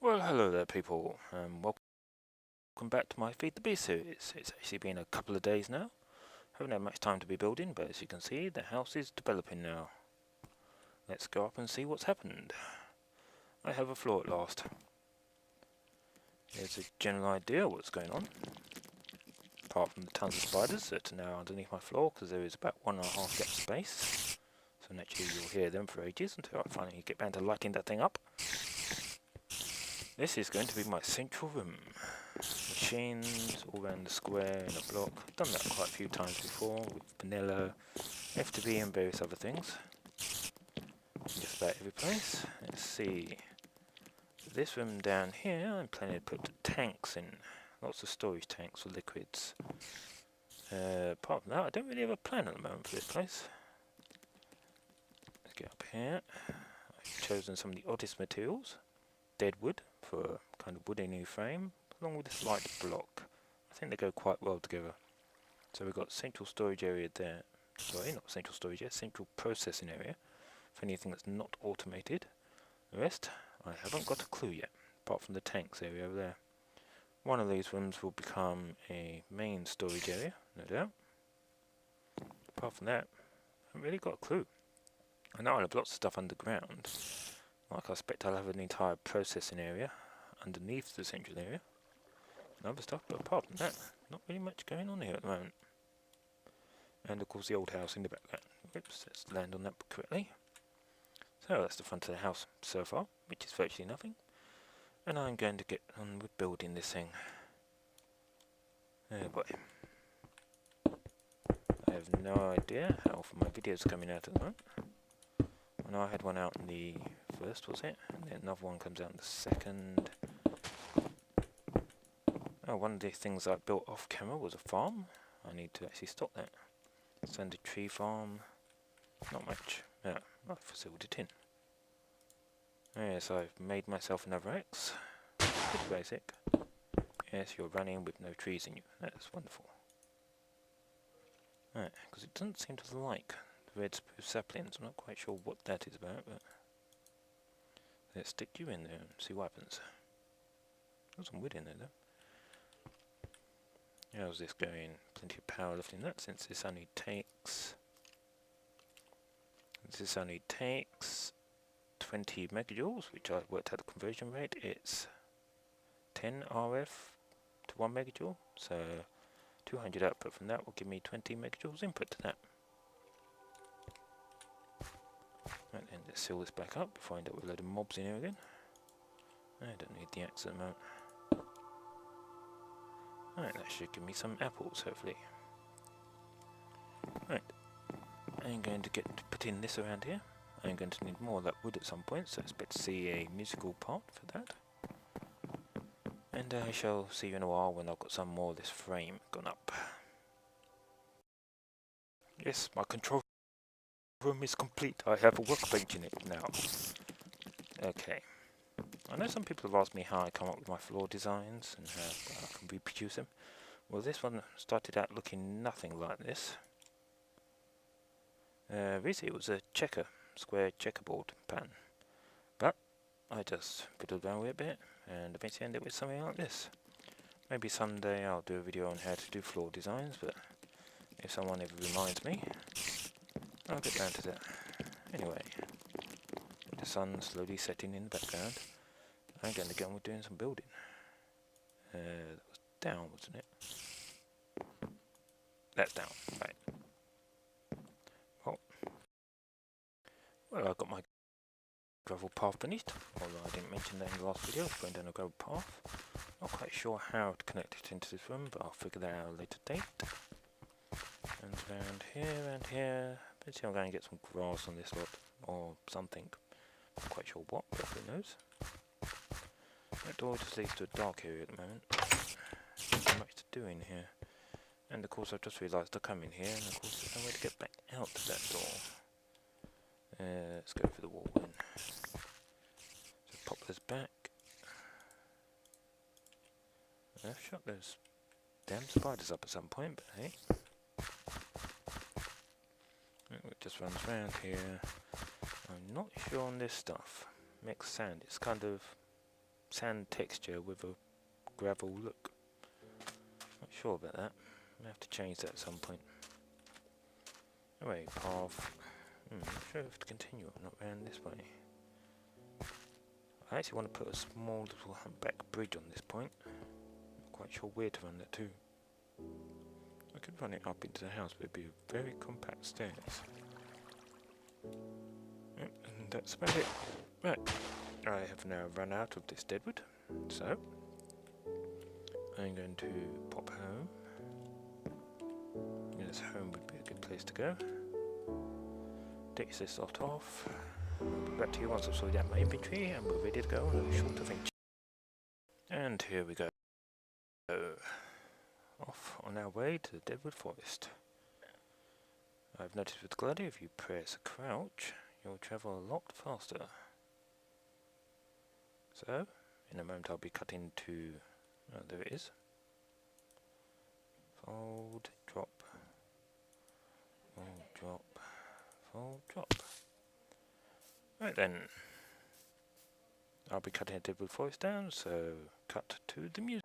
Well, hello there people, welcome back to my Feed the Beast series. It's actually been a couple of days now. Haven't had much time to be building, but as you can see, the house is developing now. Let's go up and see what's happened. I have a floor at last. Here's a general idea of what's going on. Apart from the tons of spiders that are now underneath my floor, because there is about 1.5 gap space. So naturally you'll hear them for ages until I finally get round to lighting that thing up. This is going to be my central room. Machines all around the square in a block. I've done that quite a few times before with vanilla, FTB and various other things. Just about every place. Let's see. This room down here I'm planning to put tanks in. Lots of storage tanks for liquids. Apart from that I don't really have a plan at the moment for this place. Let's get up here. I've chosen some of the oddest materials. Dead wood for a kind of woody frame, along with this light block. I think they go quite well together. So we've got central storage area there. Sorry, not central storage area, central processing area for anything that's not automated. The rest, I haven't got a clue yet, apart from the tanks area over there. One of these rooms will become a main storage area, no doubt. Apart from that, I haven't really got a clue. I know I have lots of stuff underground. Like I expect I'll have an entire processing area underneath the central area and other stuff, but apart from that, not really much going on here at the moment. And of course the old house in the background. Oops, let's land on that correctly. So that's the front of the house so far, which is virtually nothing. And I'm going to get on with building this thing. Oh boy. I have no idea how often my videos are coming out at the moment. I know I had one out in the first, was it? And then another one comes out in the second. Oh, one of the things I built off camera was a farm. I need to actually stop that. Sand a tree farm. Not much. Yeah, I've filled it in. Yes, I've made myself another X. Pretty basic. Yes, you're running with no trees in you. That's wonderful. Right, because it doesn't seem to like the red spruce saplings. I'm not quite sure what that is about, but let's stick you in there and see what happens. There's some wood in there though. How's this going? Plenty of power left in that, since this only takes 20 megajoules, which I worked out the conversion rate. It's 10 RF to 1 megajoule, so 200 output from that will give me 20 megajoules input to that. Right then, let's seal this back up before I end up with a load of mobs in here again. I don't need the axe at the moment. Right, that should give me some apples, hopefully. Right, I'm going to put in this around here. I'm going to need more of that wood at some point, so I expect to see a musical part for that. And I shall see you in a while when I've got some more of this frame gone up. Yes, my control room is complete. I have a workbench in it now. Okay. I know some people have asked me how I come up with my floor designs and how I can reproduce them. Well, this one started out looking nothing like this. Really, it was a square checkerboard pattern. But I just fiddled around with it a bit and eventually ended up with something like this. Maybe someday I'll do a video on how to do floor designs, but if someone ever reminds me, I'll get down to that. Anyway, with the sun slowly setting in the background, I'm going to get on with doing some building. That was down, wasn't it? That's down, right. Well, I got my gravel path finished, although I didn't mention that in the last video. I was going down a gravel path. Not quite sure how to connect it into this room, but I'll figure that out at a later date. And around here, basically I'm going to get some grass on this lot, or something. Not quite sure what, but who knows. That door just leads to a dark area at the moment. Not much to do in here. And of course I've just realised I come in here, and of course there's no way to get back out to that door. Let's go for the wall then. So pop those back. I've shot those damn spiders up at some point, but hey. It just runs around here. I'm not sure on this stuff. Mixed sand. It's kind of sand texture with a gravel look. Not sure about that. I have to change that at some point. Anyway, path. Not sure if I have to continue or not around this way. I actually want to put a small little humpback bridge on this point. Not quite sure where to run that to. I could run it up into the house, but it'd be very compact stairs. Yep, and that's about it. Right, I have now run out of this deadwood, so I'm going to pop home. Yes, home would be a good place to go. Take this lot off. I'll be back to you once I've sorted out my inventory and we're ready to go on a short adventure. And here we go. Off on our way to the Deadwood Forest. I've noticed with Glider, if you press crouch, you'll travel a lot faster. So, in a moment I'll be cutting to... oh, there it is. Fold, drop. Fold, drop. Fold, drop. Right then. I'll be cutting a Deadwood Forest down, so cut to the music.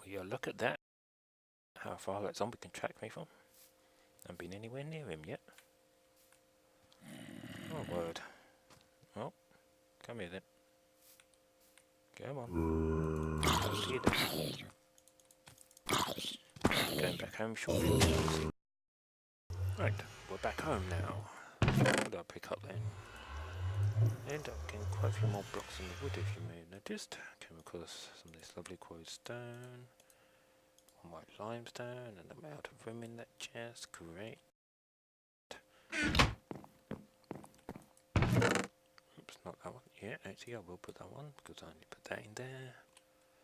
yeah, look at that. How far that zombie can track me from. I haven't been anywhere near him yet. Oh word. Well, come here then. Come on. I'll see you then. Going back home shortly. Right, we're back home now. What did I pick up then? I ended up getting quite a few more blocks in the wood, if you may have noticed. Came across some of this lovely quarry stone, one white limestone, and I'm out of room in that chest. Great. Oops, not that one. Yeah, actually I will put that one, because I only put that in there.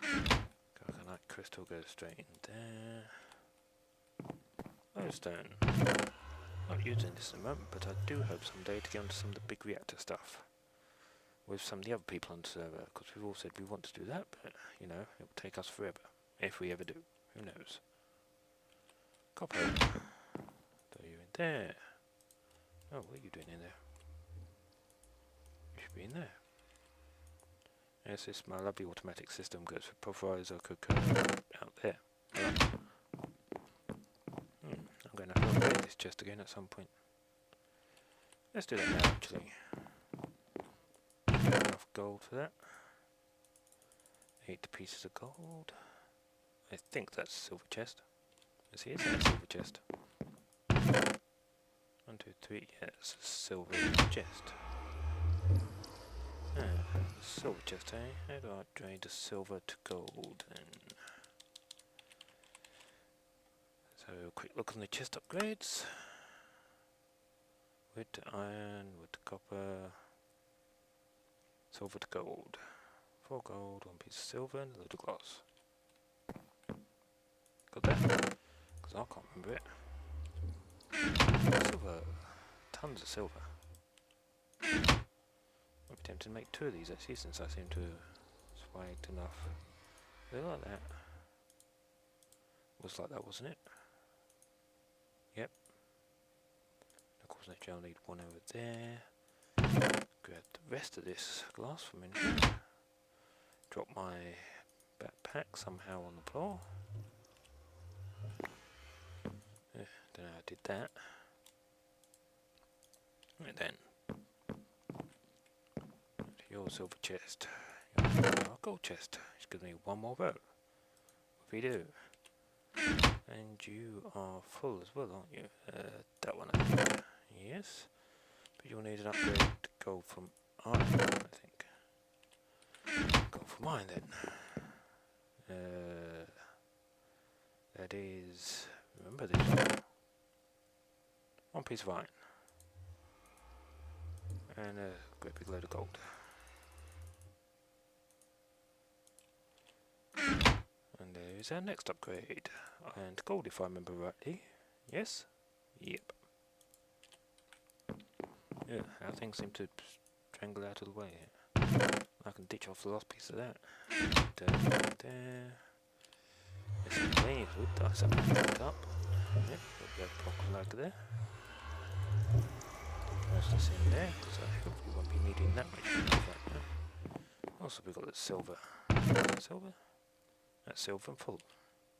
Coconut crystal goes straight in there. Glowstone. Not using this at the moment, but I do hope someday to get onto some of the big reactor stuff with some of the other people on the server, because we've all said we want to do that, but you know, it will take us forever if we ever do. Who knows? Copper. Throw you in there. Oh, what are you doing in there? You should be in there. Yes, this my lovely automatic system goes for pulverizer cooker out there. I'm going to have to upgrade this chest again at some point. Let's do that now, actually. Enough gold for that. 8 pieces of gold. I think that's a silver chest. Yes, it is a silver chest. 1, 2, 3. Yeah, it's a silver chest. Silver chest, eh? How do I trade the silver to gold then? So, quick look on the chest upgrades. Wood to iron, wood to copper, silver to gold. 4 gold, 1 piece of silver, and a load of glass. Got that? Because I can't remember it. Silver. Tons of silver. I'd be tempted to make 2 of these actually, since I seem to have swagged enough. They like that. Was like that, wasn't it? Yep. Of course, naturally I'll need 1 over there. Grab the rest of this glass from in here. Drop my backpack somehow on the floor. Don't know how I did that. Right then. Your silver chest. Your gold chest. Just gives me 1 more row. What we do? And you are full as well, aren't you? That one, I think. Yes. But you'll need an upgrade to gold from iron, I think. Gold from iron then. That is... Remember this one. 1 piece of iron. And a great big load of gold. And there is our next upgrade. And gold, if I remember rightly. Yes? Yep. Yeah, how things seem to strangle out of the way here. I can ditch off the last piece of that. There. There's some plenty of wood that I haven't picked up. Yep, got that block of lag there. Most of this in there, because I hope we won't be needing that much of that now. Also, we've got the silver. Silver? That's silver and full.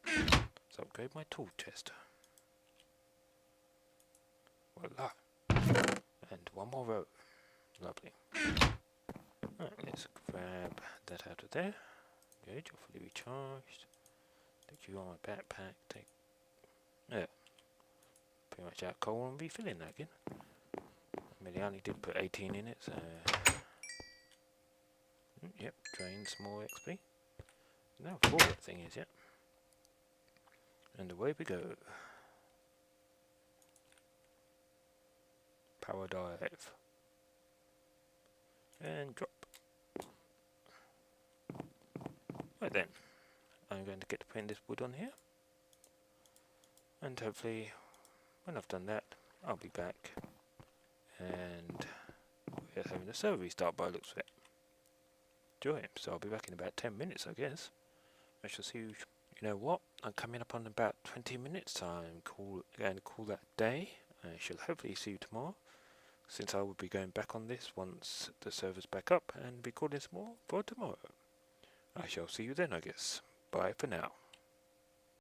Let's upgrade my tool chest. Voila! And 1 more row. Lovely. Right, let's grab that out of there. Good, you're fully recharged. Take you on my backpack. Take. Yeah. Pretty much out coal and refilling that again. I mean, I only did put 18 in it, so. Yep, drain some more XP. Now, full that thing is, yep. And away we go. Power dive. And drop. Right then, I'm going to get to putting this wood on here. And hopefully, when I've done that, I'll be back. And we're having a server restart by the looks of it. Enjoy it. So I'll be back in about 10 minutes, I guess. I shall see you. You know what? I'm coming up on about 20 minutes. I'm going to call that day. I shall hopefully see you tomorrow, since I will be going back on this once the server's back up and recording some more for tomorrow. I shall see you then, I guess. Bye for now.